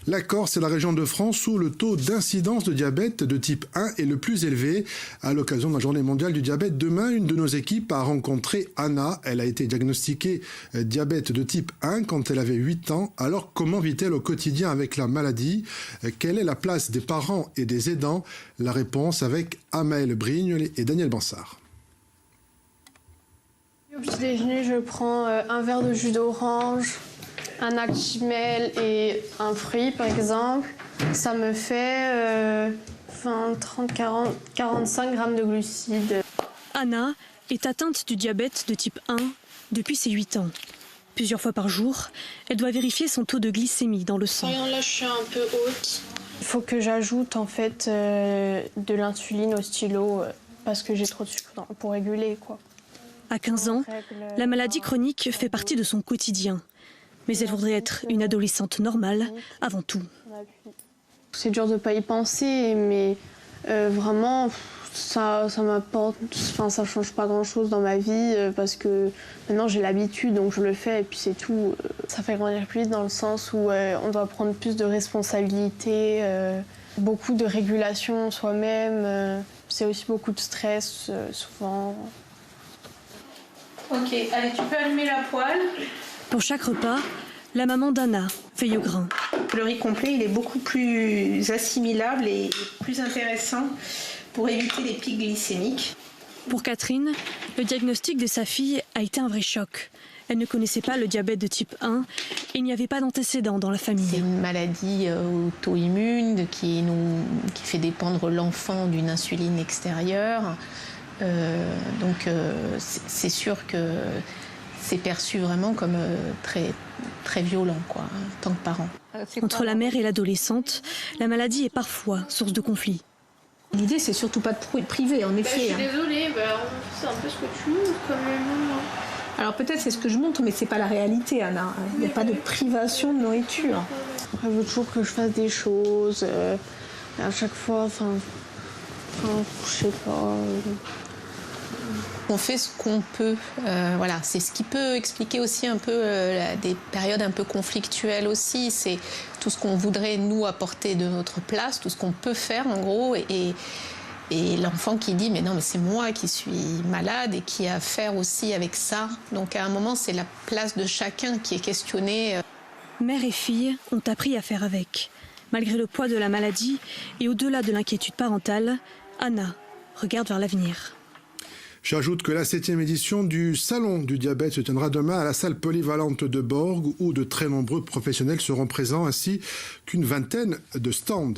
La Corse est la région de France où le taux d'incidence de diabète de type 1 est le plus élevé. À l'occasion de la journée mondiale du diabète demain, une de nos équipes a rencontré Anna. Elle a été diagnostiquée diabète de type 1 quand elle avait 8 ans. Alors comment vit-elle au quotidien avec la maladie? Quelle est la place des parents et des aidants? La réponse avec Amaëlle Brigne et Daniel Bansard. Au petit déjeuner, je prends un verre de jus d'orange, un Actimel et un fruit par exemple. Ça me fait 20, 30, 40, 45 grammes de glucides. Anna est atteinte du diabète de type 1 depuis ses 8 ans. Plusieurs fois par jour, elle doit vérifier son taux de glycémie dans le sang. Là, je suis un peu haute. Il faut que j'ajoute en fait de l'insuline au stylo parce que j'ai trop de sucre pour réguler quoi. À 15 ans, la maladie chronique fait partie de son quotidien. Mais elle voudrait être une adolescente normale avant tout. C'est dur de ne pas y penser, mais vraiment, ça m'apporte, enfin, ça ne change pas grand-chose dans ma vie parce que maintenant j'ai l'habitude, donc je le fais et puis c'est tout. Ça fait grandir plus vite dans le sens où on doit prendre plus de responsabilités, beaucoup de régulation soi-même. C'est aussi beaucoup de stress, souvent. Ok, allez, tu peux allumer la poêle. Pour chaque repas, la maman d'Anna veille au grain. Le riz complet, il est beaucoup plus assimilable et plus intéressant pour éviter les pics glycémiques. Pour Catherine, le diagnostic de sa fille a été un vrai choc. Elle ne connaissait pas le diabète de type 1 et il n'y avait pas d'antécédents dans la famille. C'est une maladie auto-immune qui fait dépendre l'enfant d'une insuline extérieure. Donc c'est sûr que c'est perçu vraiment comme très, très violent quoi, en tant que parent. Entre la mère et l'adolescente, la maladie est parfois source de conflits. L'idée, c'est surtout pas de priver, en effet. Je suis désolée, c'est un peu ce que tu montres quand même. Alors peut-être c'est ce que je montre, mais c'est pas la réalité, Anna. Il n'y a pas de privation de nourriture. Elle veut toujours que je fasse des choses. Et à chaque fois, je sais pas. On fait ce qu'on peut, voilà, c'est ce qui peut expliquer aussi un peu des périodes un peu conflictuelles aussi. C'est tout ce qu'on voudrait nous apporter de notre place, tout ce qu'on peut faire en gros, et l'enfant qui dit mais non mais c'est moi qui suis malade et qui a à faire aussi avec ça. Donc à un moment c'est la place de chacun qui est questionnée. Mère et fille ont appris à faire avec. Malgré le poids de la maladie et au-delà de l'inquiétude parentale, Anna regarde vers l'avenir. J'ajoute que la 7e édition du Salon du diabète se tiendra demain à la salle polyvalente de Borg où de très nombreux professionnels seront présents ainsi qu'une vingtaine de stands.